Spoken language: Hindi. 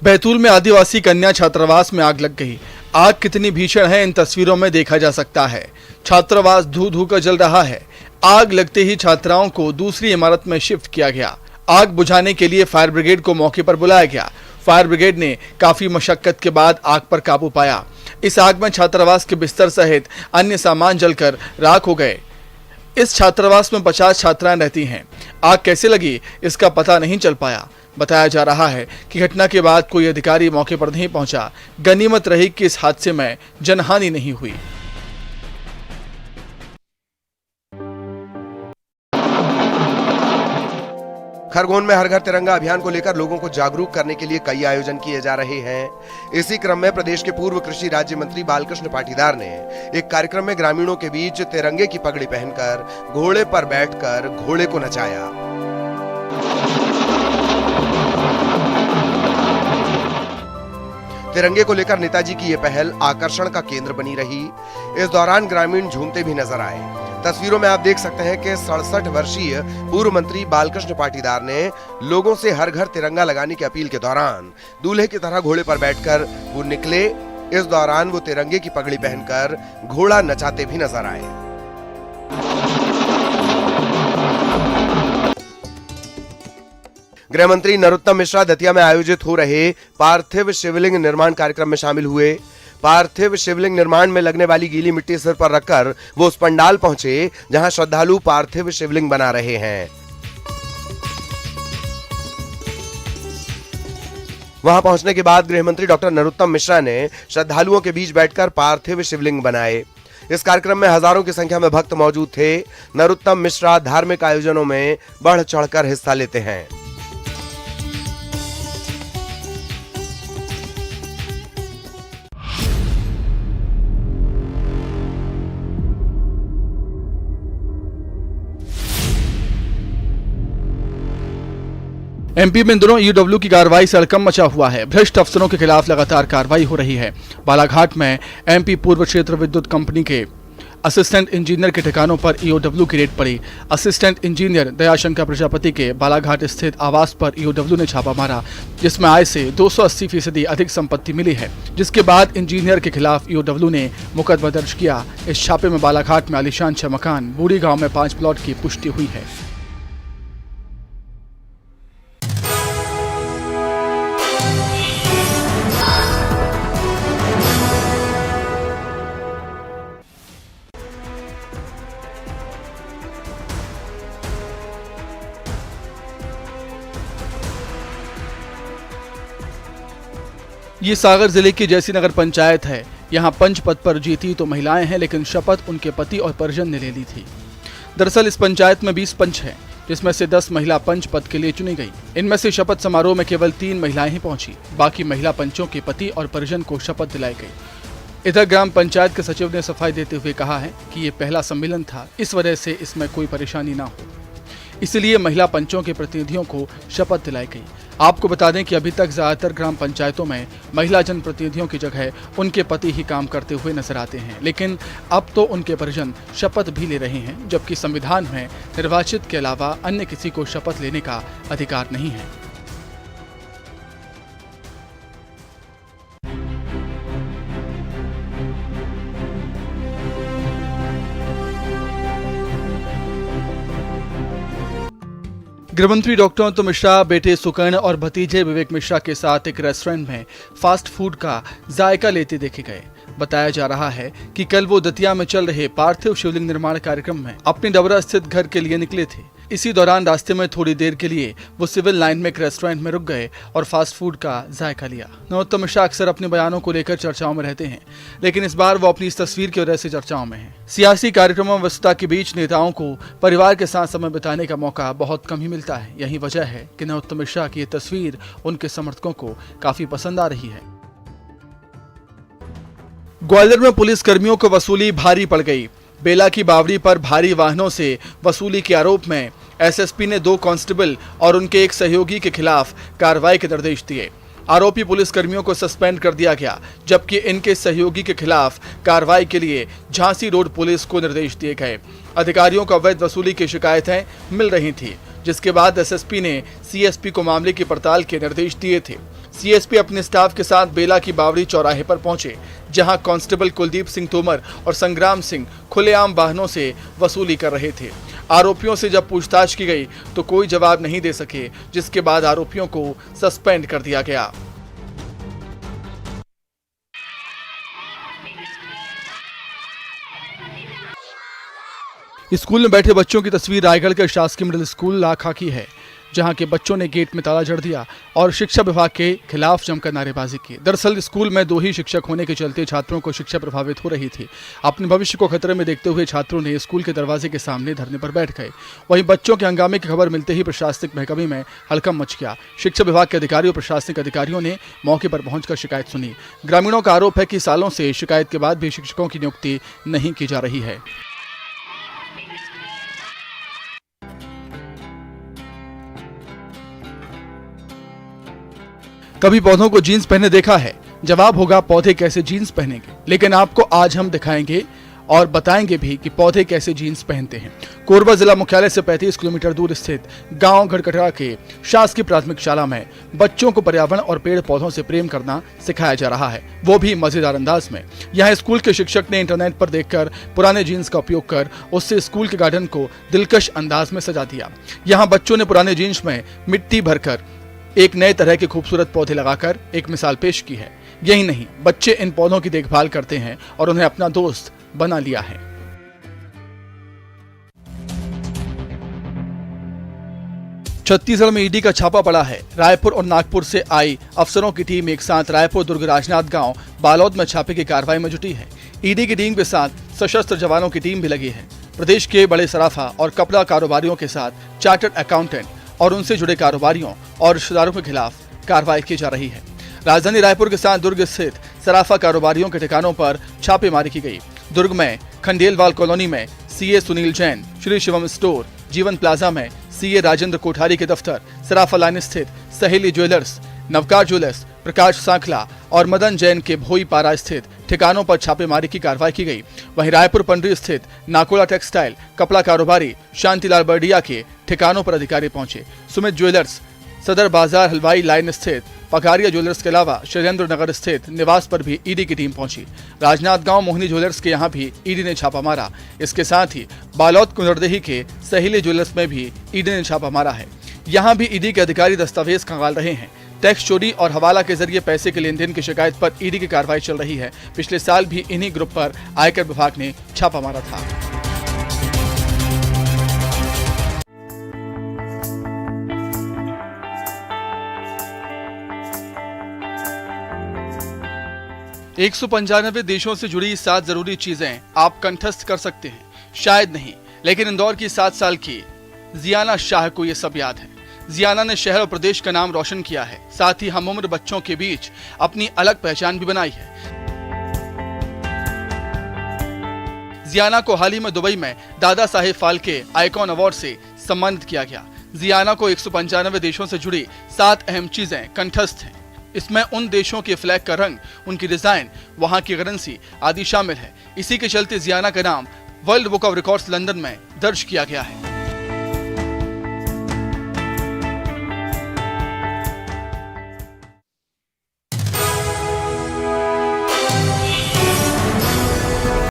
बैतूल में आदिवासी कन्या छात्रावास में आग लग गई। आग कितनी भीषण है इन तस्वीरों में देखा जा सकता है। छात्रावास धू धू कर जल रहा है। आग लगते ही छात्राओं को दूसरी इमारत में शिफ्ट किया गया। आग बुझाने के लिए फायर ब्रिगेड को मौके पर बुलाया गया। फायर ब्रिगेड ने काफी मशक्कत के बाद आग पर काबू पाया। इस आग में छात्रावास के बिस्तर सहित अन्य सामान जलकर राख हो गए। इस छात्रावास में 50 छात्राएं रहती हैं। आग कैसे लगी इसका पता नहीं चल पाया। बताया जा रहा है कि घटना के बाद कोई अधिकारी मौके पर नहीं पहुंचा। गनीमत रही कि इस हादसे में जनहानि नहीं हुई। खरगोन में हर घर तिरंगा अभियान को लेकर लोगों को जागरूक करने के लिए कई आयोजन किए जा रहे हैं। इसी क्रम में प्रदेश के पूर्व कृषि राज्य मंत्री बालकृष्ण पाटीदार ने एक कार्यक्रम में ग्रामीणों के बीच तिरंगे की पगड़ी पहनकर घोड़े पर बैठकर घोड़े को नचाया। तिरंगे को लेकर नेताजी की यह पहल आकर्षण का केंद्र बनी रही। इस दौरान ग्रामीण झूमते भी नजर आए। तस्वीरों में आप देख सकते हैं कि 67 वर्षीय पूर्व मंत्री बालकृष्ण पाटीदार ने लोगों से हर घर तिरंगा लगाने की अपील के दौरान दूल्हे की तरह घोड़े पर बैठकर वो निकले। इस दौरान वो तिरंगे की पगड़ी पहनकर घोड़ा नचाते भी नजर आए। गृह मंत्री नरोत्तम मिश्रा दतिया में आयोजित हो रहे पार्थिव शिवलिंग निर्माण कार्यक्रम में शामिल हुए। पार्थिव शिवलिंग निर्माण में लगने वाली गीली मिट्टी सिर पर रखकर वो उस पंडाल पहुंचे जहां श्रद्धालु पार्थिव शिवलिंग बना रहे हैं। वहां पहुंचने के बाद गृह मंत्री डॉक्टर नरोत्तम मिश्रा ने श्रद्धालुओं के बीच बैठकर पार्थिव शिवलिंग बनाए। इस कार्यक्रम में हजारों की संख्या में भक्त मौजूद थे। नरोत्तम मिश्रा धार्मिक आयोजनों में बढ़ चढ़कर हिस्सा लेते हैं। एमपी में इन दिनों ईओडब्ल्यू की कार्रवाई से हड़कंप मचा हुआ है। भ्रष्ट अफसरों के खिलाफ लगातार कार्रवाई हो रही है। बालाघाट में एमपी पूर्व क्षेत्र विद्युत कंपनी के असिस्टेंट इंजीनियर के ठिकानों पर ईओडब्ल्यू की रेड पड़ी। असिस्टेंट इंजीनियर दयाशंकर प्रजापति के बालाघाट स्थित आवास पर ईओडब्ल्यू ने छापा मारा, जिसमें आय से 280% अधिक संपत्ति मिली है। जिसके बाद इंजीनियर के खिलाफ ईओडब्ल्यू ने मुकदमा दर्ज किया। इस छापे में बालाघाट में आलीशान 6 मकान, बूढ़ी गांव में 5 प्लॉट की पुष्टि हुई है। ये सागर जिले की जैसी नगर पंचायत है। यहाँ पंच पद पर जीती तो महिलाएं हैं, लेकिन शपथ उनके पति और परिजन ने ले ली थी। दरअसल इस पंचायत में 20 पंच हैं, जिसमें से 10 महिला पंच पद के लिए चुनी गई। इनमें से शपथ समारोह में केवल 3 महिलाएं ही पहुंची। बाकी महिला पंचों के पति और परिजन को शपथ दिलाई गई। इधर ग्राम पंचायत के सचिव ने सफाई देते हुए कहा है कि ये पहला सम्मेलन था, इस वजह से इसमें कोई परेशानी ना हो, इसलिए महिला पंचों के प्रतिनिधियों को शपथ दिलाई गई। आपको बता दें कि अभी तक ज्यादातर ग्राम पंचायतों में महिला जनप्रतिनिधियों की जगह उनके पति ही काम करते हुए नजर आते हैं, लेकिन अब तो उनके परिजन शपथ भी ले रहे हैं, जबकि संविधान में निर्वाचित के अलावा अन्य किसी को शपथ लेने का अधिकार नहीं है। गृहमंत्री डॉक्टर नरोत्तम मिश्रा बेटे सुकर्ण और भतीजे विवेक मिश्रा के साथ एक रेस्टोरेंट में फास्ट फूड का जायका लेते देखे गए। बताया जा रहा है कि कल वो दतिया में चल रहे पार्थिव शिवलिंग निर्माण कार्यक्रम में अपने डबरा स्थित घर के लिए निकले थे। इसी दौरान रास्ते में थोड़ी देर के लिए वो सिविल लाइन में एक रेस्टोरेंट में रुक गए और फास्ट फूड का जायका लिया। नरोत्तम मिश्रा अक्सर अपने बयानों को लेकर चर्चाओं में रहते हैं, लेकिन इस बार वो अपनी इस तस्वीर की वजह से चर्चाओं में हैं। सियासी कार्यक्रमों में व्यस्तता के बीच नेताओं को परिवार के साथ समय बिताने का मौका बहुत कम ही मिलता है। यही वजह है कि नरोत्तम मिश्रा की ये तस्वीर उनके समर्थकों को काफी पसंद आ रही है। ग्वालियर में पुलिस कर्मियों को वसूली भारी पड़ गई। बेला की बावड़ी पर भारी वाहनों से वसूली के आरोप में एसएसपी ने 2 कांस्टेबल और उनके एक सहयोगी के खिलाफ कार्रवाई के निर्देश दिए। आरोपी पुलिस कर्मियों को सस्पेंड कर दिया गया, जबकि इनके सहयोगी के खिलाफ कार्रवाई के लिए झांसी रोड पुलिस को निर्देश दिए गए। अधिकारियों को अवैध वसूली की शिकायतें मिल रही थी, जिसके बाद एसएसपी ने सीएसपी को मामले की पड़ताल के निर्देश दिए थे। सीएसपी अपने स्टाफ के साथ बेला की बावड़ी चौराहे पर पहुंचे, जहां कांस्टेबल कुलदीप सिंह तोमर और संग्राम सिंह खुलेआम वाहनों से वसूली कर रहे थे। आरोपियों से जब पूछताछ की गई तो कोई जवाब नहीं दे सके, जिसके बाद आरोपियों को सस्पेंड कर दिया गया। स्कूल में बैठे बच्चों की तस्वीर रायगढ़ के शासकीय मिडिल स्कूल लाखा की है, जहां के बच्चों ने गेट में ताला जड़ दिया और शिक्षा विभाग के खिलाफ जमकर नारेबाजी की। दरअसल स्कूल में 2 ही शिक्षक होने के चलते छात्रों को शिक्षा प्रभावित हो रही थी। अपने भविष्य को खतरे में देखते हुए छात्रों ने स्कूल के दरवाजे के सामने धरने पर बैठ गए। वहीं बच्चों के हंगामे की खबर मिलते ही प्रशासनिक महकमे में हड़कंप मच गया। शिक्षा विभाग के अधिकारियों और प्रशासनिक अधिकारियों ने मौके पर पहुंचकर शिकायत सुनी। ग्रामीणों का आरोप है कि सालों से शिकायत के बाद भी शिक्षकों की नियुक्ति नहीं की जा रही है। कभी पौधों को जीन्स पहने देखा है? जवाब होगा पौधे कैसे जीन्स पहनेंगे। लेकिन आपको आज हम दिखाएंगे और बताएंगे भी कि पौधे कैसे जीन्स पहनते हैं। कोरबा जिला मुख्यालय से 35 किलोमीटर दूर स्थित गांव घड़कटा के शासकीय प्राथमिक शाला में बच्चों को पर्यावरण और पेड़ पौधों से प्रेम करना सिखाया जा रहा है, वो भी मजेदार अंदाज में। यहाँ स्कूल के शिक्षक ने इंटरनेट पर देखकर पुराने जीन्स का उपयोग कर उससे स्कूल के गार्डन को दिलकश अंदाज में सजा दिया। यहाँ बच्चों ने पुराने जीन्स में मिट्टी भरकर एक नए तरह के खूबसूरत पौधे लगाकर एक मिसाल पेश की है। यही नहीं, बच्चे इन पौधों की देखभाल करते हैं और उन्हें अपना दोस्त बना लिया है। छत्तीसगढ़ में ईडी का छापा पड़ा है। रायपुर और नागपुर से आई अफसरों की टीम एक साथ रायपुर, दुर्ग, राजनांदगांव, बालोद में छापे की कार्रवाई में जुटी है। ईडी की टीम के साथ सशस्त्र जवानों की टीम भी लगी है। प्रदेश के बड़े सराफा और कपड़ा कारोबारियों के साथ चार्टर्ड अकाउंटेंट और उनसे जुड़े कारोबारियों और रिश्तेदारों के खिलाफ कार्रवाई की जा रही है। राजधानी रायपुर के साथ दुर्ग स्थित सराफा कारोबारियों के ठिकानों पर छापेमारी की गई। दुर्ग में खंडेलवाल कॉलोनी में सीए सुनील जैन, श्री शिवम स्टोर, जीवन प्लाजा में सीए राजेंद्र कोठारी के दफ्तर, सराफा लाइन स्थित सहेली ज्वेलर्स, नवकार ज्वेलर्स, प्रकाश सांखला और मदन जैन के भोई पारा स्थित ठिकानों पर छापेमारी की कार्रवाई की गई। वहीं रायपुर पंडरी स्थित नाकोला टेक्सटाइल कपड़ा कारोबारी शांतिलाल बर्डिया के ठिकानों पर अधिकारी पहुंचे। सुमित ज्वेलर्स, सदर बाजार हलवाई लाइन स्थित पकारिया ज्वेलर्स के अलावा शैलेंद्र नगर स्थित निवास पर भी ईडी की टीम पहुंची। राजनांदगांव मोहिनी ज्वेलर्स के यहाँ भी ईडी ने छापा मारा। इसके साथ ही बालोद कुंदरदेही के सहेली ज्वेलर्स में भी ईडी ने छापा मारा है। यहाँ भी ईडी के अधिकारी दस्तावेज खंगाल रहे हैं। टैक्स चोरी और हवाला के जरिए पैसे के लेन देन की शिकायत पर ईडी की कार्रवाई चल रही है। पिछले साल भी इन्हीं ग्रुप पर आयकर विभाग ने छापा मारा था। एक 195 देशों से जुड़ी 7 जरूरी चीजें आप कंठस्थ कर सकते हैं, शायद नहीं, लेकिन इंदौर की 7 साल की जियाना शाह को ये सब याद है। जियाना ने शहर और प्रदेश का नाम रोशन किया है, साथ ही हम उम्र बच्चों के बीच अपनी अलग पहचान भी बनाई है। जियाना को हाल ही में दुबई में दादा साहेब फाल्के आइकॉन अवार्ड से सम्मानित किया गया। जियाना को 195 देशों से जुड़ी 7 अहम चीजें कंठस्थ हैं। इसमें उन देशों के फ्लैग का रंग, उनकी डिजाइन, वहां की करेंसी आदि शामिल है। इसी के चलते जियाना का नाम world book of records London में दर्ज किया गया है।